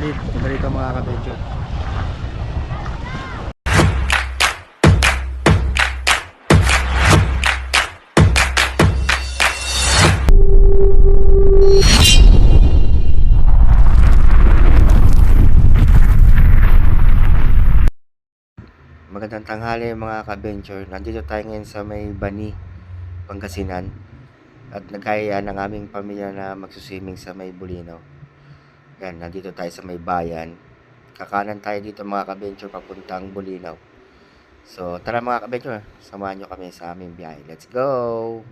Sulit, iba rito mga kabedyo. Magandang tanghali mga ka-venture. Nandito tayo ngayon sa may Bani, Pangasinan. At nagkayaan ng aming pamilya na magsuswimming sa may Bulinaw. Yan, nandito tayo sa may bayan. Kakanan tayo dito mga ka-venture papuntang Bulinaw. So tara mga ka-venture, samahan nyo kami sa aming biyahe. Let's go!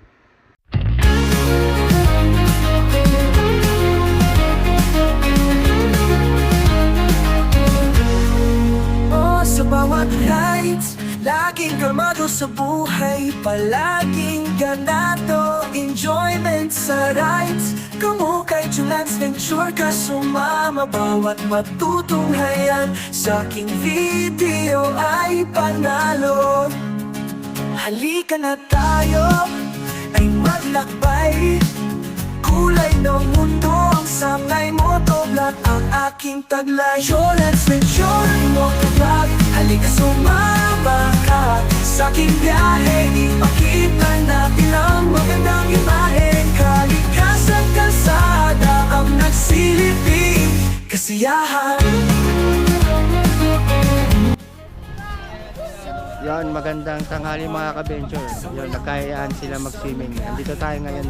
Sa bawat nights, laging kalmado sa buhay, palaging ganado, enjoyment sa rides. Kamukay Julans Venture ka sumama, bawat matutunghayan sa aking video ay panalo. Halika na tayo ay maglakbay, kulay ng mundo ang sangay motovlog ang aking taglay. Julans Venture Motovlog, halika sumama ka sa aking biyahe, ipakita natin ang magandang imahe. Kalikasan kalsada ang nagsiliping kasiyahan. Yan, magandang tanghali mga ka-venture. Yun, nagkayaan sila mag-swimming. Nandito tayo ngayon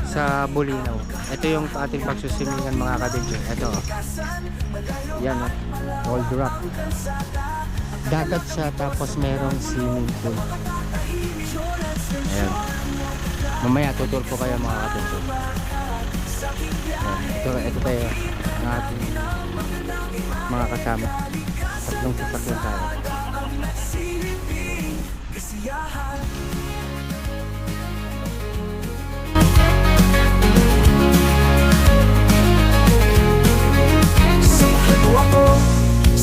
sa Bulinaw. Ito yung ating pagsuswimmingan mga ka-venture. Ito. Yan, Old Rock. Dagat siya tapos merong swimming pool. Ayan. Mamaya tutur ko kayo mga ka-venture. Ito tayo ang ating mga kasama. Tatlong sasakyan tayo.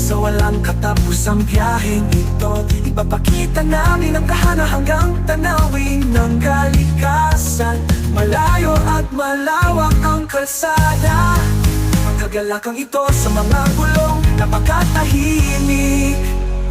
Sa walang katapusang biyaheng ito, ipapakita namin ang kahana hanggang tanawin ng kalikasan. Malayo at malawak ang kalsada, ang kagalakang ito sa mga gulong napakatahimik.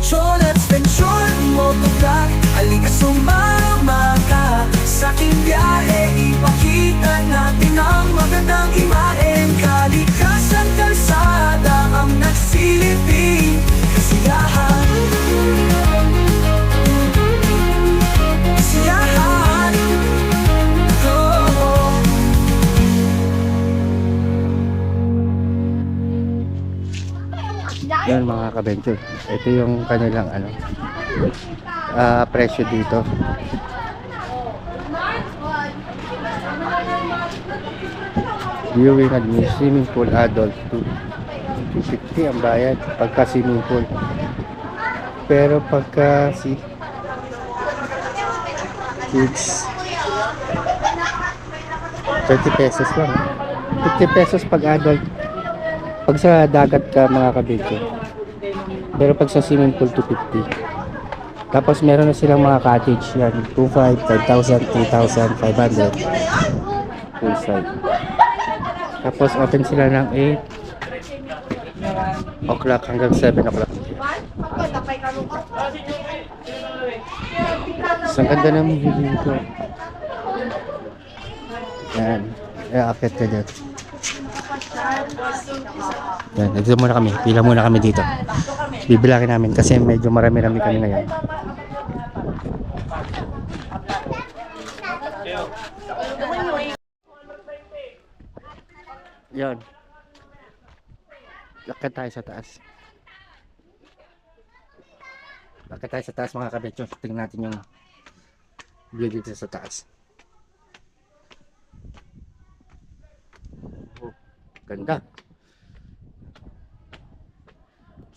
So let's venture motovlog, halika sumama ka sa aking biyahe, ipakita natin ang magandang imahen. Kalikasan kalsada ang nagsiliping kasiyahan. Kasiyahan. Oh. Yan mga ka-venture. Ito yung kanilang presyo dito. Viewing and swimming pool adult 250 ang bayad pagka swimming pool. Pero pagka kids 30 pesos lang. 50 pesos pag adult. Pag sa dagat ka mga kabidyo. Pero pag sa swimming pool 250. Tapos meron na silang mga cottage yan. 2,500, 5,000, 3,500 full side. Tapos open sila ng 8 o'clock hanggang 7 o'clock. So, ang ganda ng view dito. Yan. Akit ka dyan. Yan. Nag-zoom muna kami. Pila muna kami dito. Bibilangin namin kasi medyo marami-rami kami ngayon. Yan. Lakad tayo sa taas. Lakad tayo sa taas mga kabetyo. Tingnan natin yung view dito sa taas. Oh, ganda.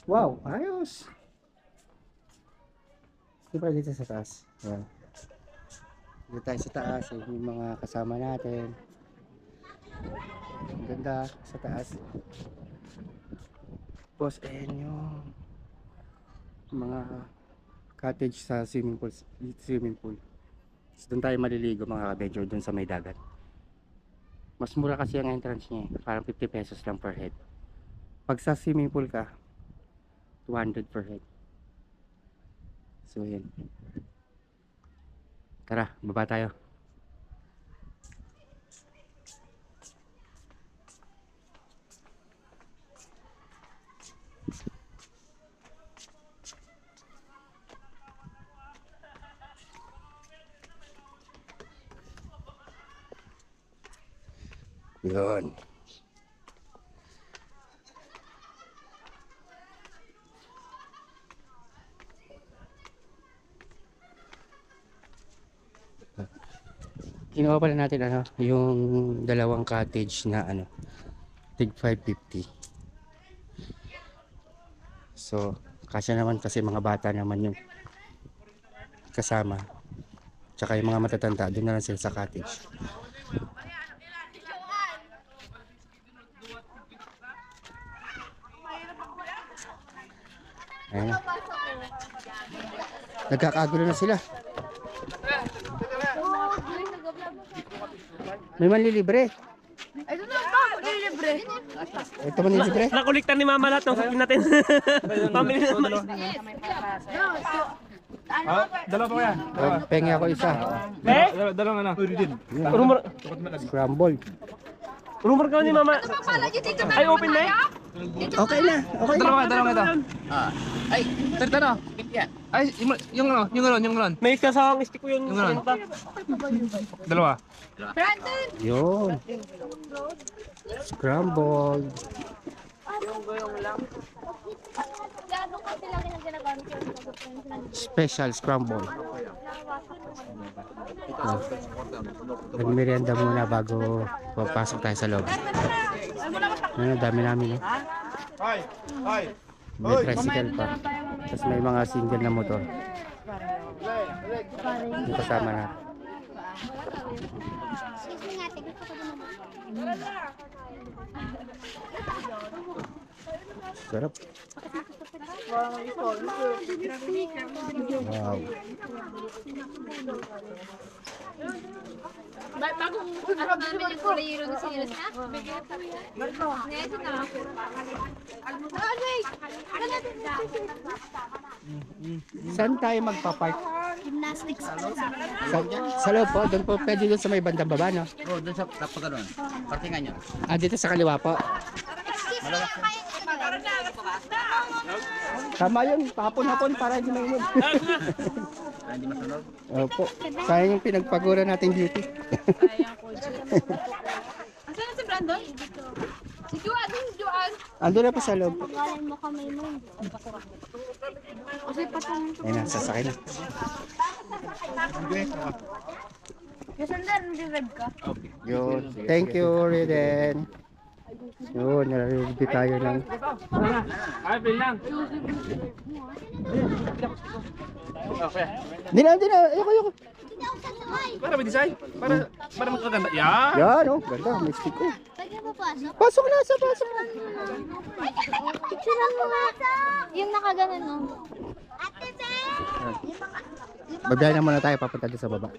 Wow, ayos. Diba dito sa taas? Yan. Dito tayo sa taas. Yung mga kasama natin. Ang ganda sa taas. Tapos ayan yung mga cottage sa swimming pool. So, doon tayo maliligo mga ka-venture, doon sa may dagat. Mas mura kasi ang entrance niya, parang 50 pesos lang per head. Pag sa swimming pool ka, 200 per head. So yun. Tara, baba tayo. Yun. Kinuha pala natin ano, yung dalawang cottage na ano, tig 550. So, kasya naman kasi mga bata naman yung kasama. Tsaka yung mga matatanda, doon na lang sila sa cottage. Ayan. Nagkakagulo na sila. May manlilibre. Ito na ito, maglilibre. Ito manlilibre. Nakuliktan ni Mama lahat ng sakin natin. Pamili naman. Dalawa pa kaya? Pengi ako isa. Dalawang ano? Scramble. Rumor ka ni Mama. Ay, open na eh. Okay na. Okay na. Dalawa ito. Ay, tartano. Ay, yung ron. May kasawang stick ko yun. Yung ano? Dalawa. Yun. Scramble. Special scramble. Nagmerienda muna bago papasok tayo sa loob. Ano, dami namin eh. May tricycle pa. Tapos may mga single na motor. Yung kasama na. Sarap. Wow. Bagong ano namin yung kurayero na sinira na? Ito na. Saan tayo magpa-park? Gymnastics. Sa loob po, doon po pwede doon sa may bandang baba, no? Oh, doon sa tapaganon. Partingan nyo. Ah, dito sa kaliwa po. Tama yun, hapon-hapon para hindi mainit. Hindi masunog. Opo, sayang yung pinagpagura nating beauty. Asan na si Brandon? Si Juan. Ando na pa sa loob. Galing mo kami nun. Kasi patang. Ayun na, sasakay na. Kasandan, nag-rev ka? Yun, thank you, Reden. Yun, nare-review tayo ng... Ay, pin lang. Hindi na, ayoko. Para may design. Para magkaganda. Yan. Yan, oh, ganda, may stick ko. Pwede mo pasok? Pasok na, pasok na. Picturean mo nga. Yung nakaganon, no? Babiyahin na muna tayo, papunta doon sa baba.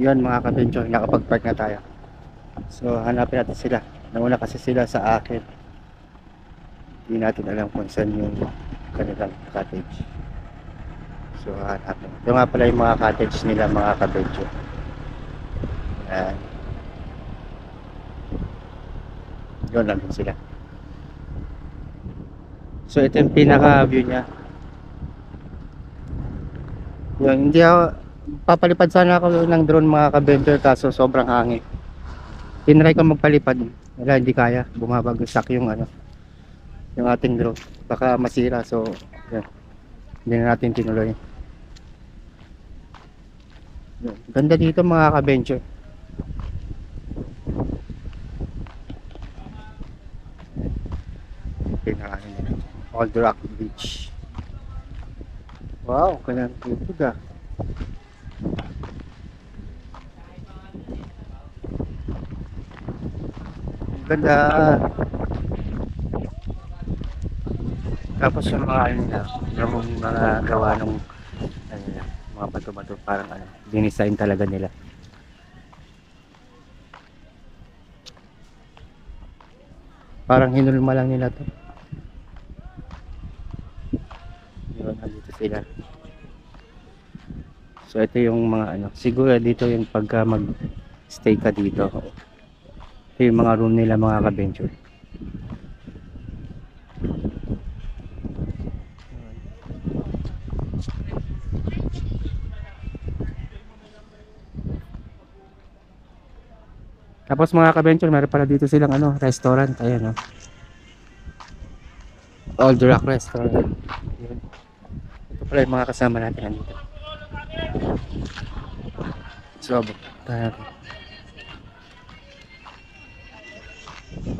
Yun mga ka-venture, nakapag-park na tayo. So hanapin natin sila. Nauna kasi sila sa akin. Hindi natin alam kung saan yung kanilang cottage. So hanapin. Ito nga pala yung mga cottage nila mga ka-venture. Ayan. Yun lang din sila. So ito yung pinaka-view niya. Yun, hindi ako papalipad sana ako ng drone mga ka-venture kaso sobrang hangin. Tinry ko magpalipad. Wala, hindi kaya. Bumabagsak yung ano, yung ating drone. Baka masira. So yun. Hindi na natin tinuloy. Yun. Ganda dito mga ka-venture. Pinaka Old Rock Beach. Wow, kanyang tubig ah. Ganda. Tapos yung mga ano nila, yung mga gawa ng ano, mga bato-bato parang ano, dinisign talaga nila. Parang hinulma lang nila to. Yun, nandito sila. So ito yung mga ano, siguro dito yung pagka mag-stay ka dito. Ito yung mga room nila mga ka-venture. Tapos mga ka-venture, meron pala dito silang ano, restaurant. Ayan, oh. Old Rock Restaurant. Yun. Ito pala yung mga kasama natin nandito. So, tayo.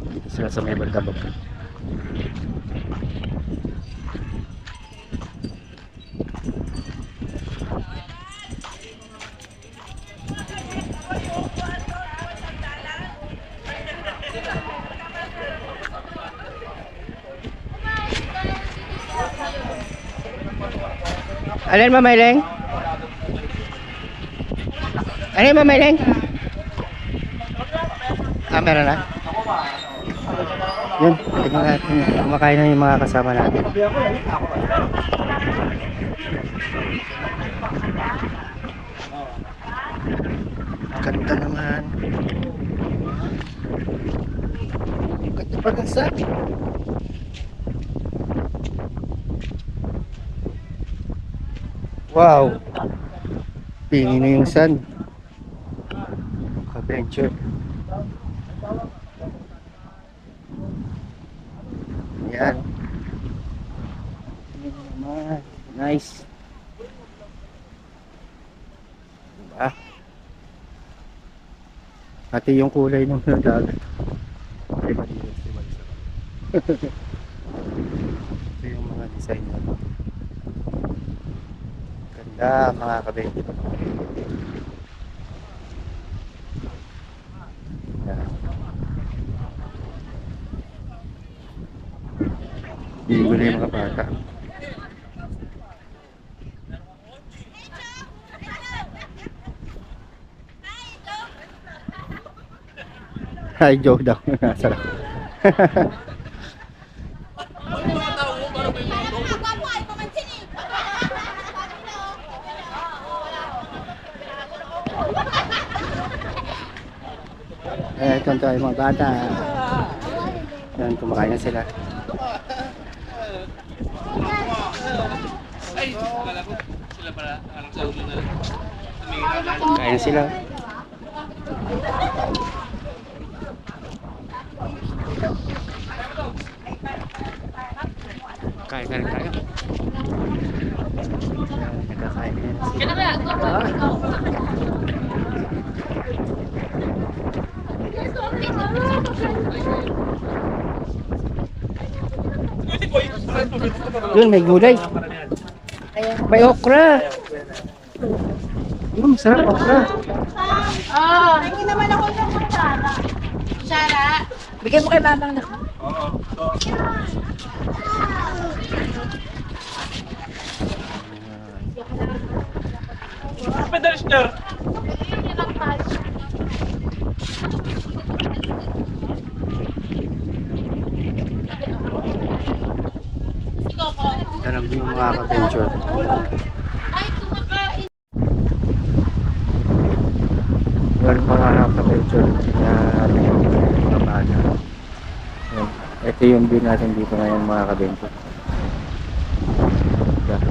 Dito sila sa may Barkabag. Alin mamayleng? Alin mamayleng? Ah, meron na? Yun, tignan natin. Kumakain na yung mga kasama natin. Ganda naman. Ganda pa ng sabi. Wow! Pingin na yung sun. Ka-venture. Yan. Nice. Diba? Pati yung kulay ng dagat. Ito yung mga design na ito. Ganda mga kabente. Ligo na yung mga bata. Hi Joe daw. Sarap. Ito tayo mga bata. Yan, kumakain na sila. Kain na sila. Kain na rin tayo. Nagkakain na sila. Yun, may gulay. May okra. Yun, masarap okra. Oh, hindi naman ako ng kutsara. Kutsara? Bigyan mo kay babang na. Pedalis niya. yung mga ka-venture. Yun mga ka-venture na mga bata. Yun. Ito yung view natin dito ngayon mga ka-venture. Yeah.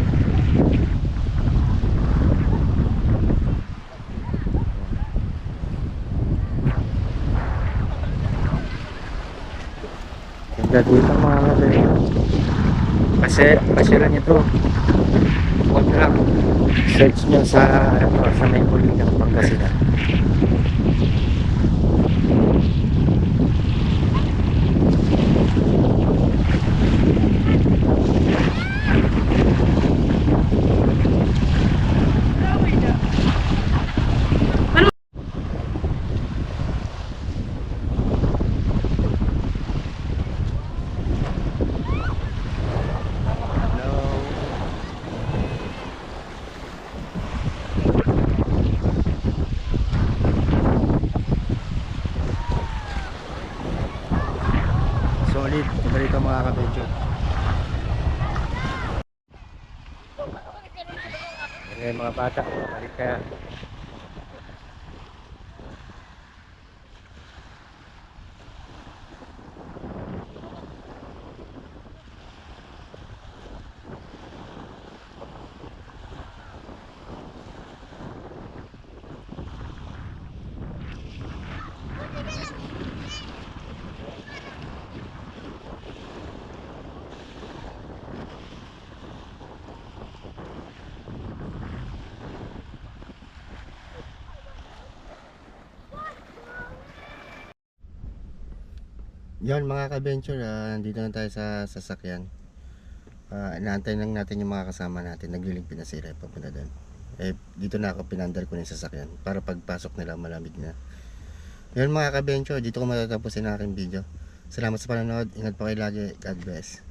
Ganda dito mga ka-venture. Kasi pasyalan nyo to. Huwag lang. Search nyo sa may huli ng Pangasinan. Solid, ito dito mga kabedyo. Ayan mga bata, balik kaya. Yan mga ka-venture, nandito na tayo sa sasakyan. Inaantay lang natin yung mga kasama natin. Nagliligpit na sila papunta doon. Dito na ako pinandar ko yung sasakyan para pagpasok nila malamig na. Yan mga ka-venture, dito ko matatapusin ang aking video. Salamat sa panonood. Ingat po kayo lagi. God bless.